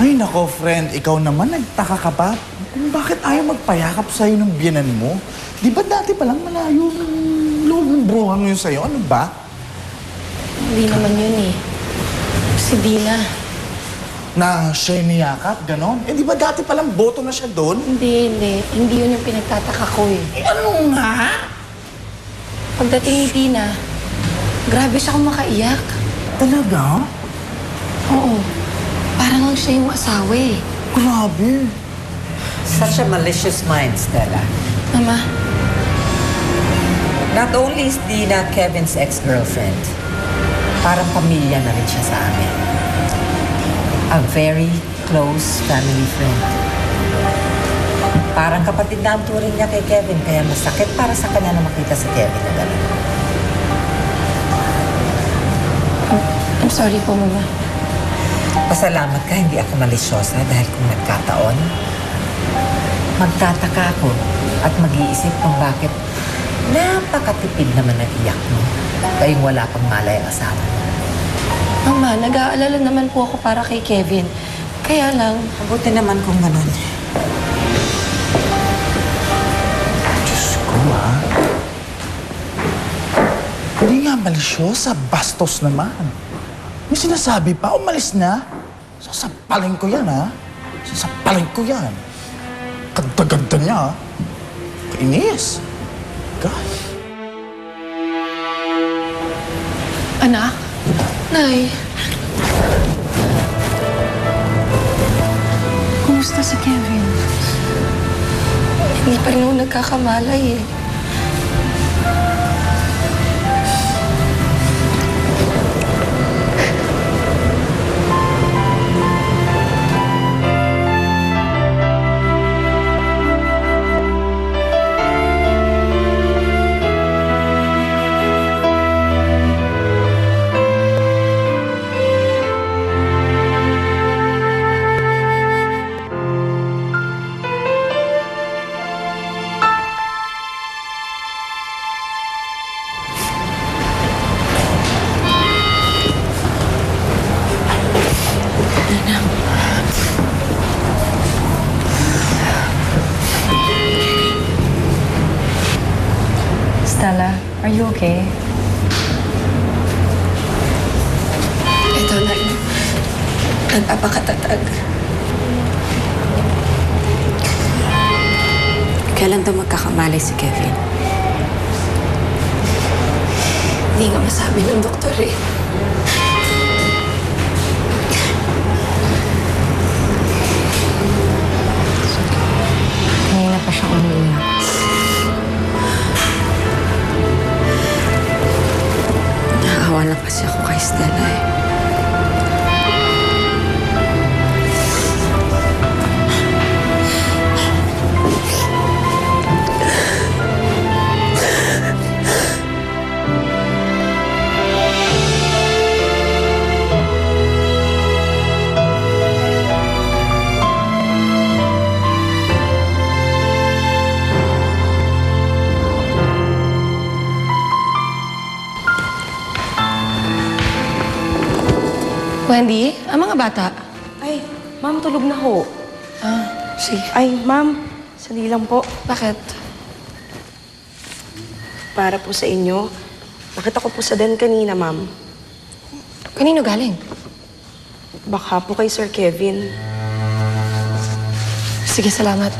Ay, nako, friend. Ikaw naman, nagtaka ka ba? Kung bakit ayaw magpayakap sa'yo ng biyanan mo? Di ba dati palang malayo ng loob ng bruhan mo yun sa'yo? Ano ba? Hindi naman yun eh. Si Dina. Na siya yung niyakap, ganon? Eh, di ba dati palang boto na siya doon? Hindi. Hindi yun yung pinagtataka ko eh. Eh, ano nga? Pagdating ni Dina, grabe siya makaiyak. Talaga? Oo. Parang lang siya yung asawa eh. Grabe. Such a malicious mind, Stella. Mama, Not only is Dina Kevin's ex-girlfriend, parang pamilya na rin siya sa amin. A very close family friend. Parang kapatid na ang turing niya kay Kevin, kaya masakit para sa kanya na makita si Kevin na gano'n. I'm sorry po, Mama. Pasalamat ka, hindi ako malisyosa dahil kung nagkataon, magtataka ako at mag-iisip kung bakit napakatipid naman ang iyak mo kayong wala pang malay ang asawa mo. Mama, nag-aalala naman po ako para kay Kevin. Kaya lang, Mabuti naman kung gano'n. Diyos ko, ha? Hindi nga malisyosa, bastos naman. May sinasabi pa, umalis na. Sasapaling ko yan, ha? Sasapaling ko yan. Ganda-ganda niya, ha? Kainis. God. anak, Nay. Kumusta si Kevin? Hindi pa rin ako nagkakamalay eh. Stella, are you okay? Ito na rin. Nagpapakatatag. Kailan daw magkakamali si Kevin? Hindi nga masabi ng doktor eh. Kanina pa siya umiiyak. Naawa lang kasi ako kay Stella eh. Wendy, ang mga bata? Ay, ma'am, tulog na ho. Sige. Ay, ma'am, sali lang po. Bakit? Para po sa inyo. Nakita ko po sa den kanina, ma'am. Kanino galing? Baka po kay Sir Kevin. Sige, salamat.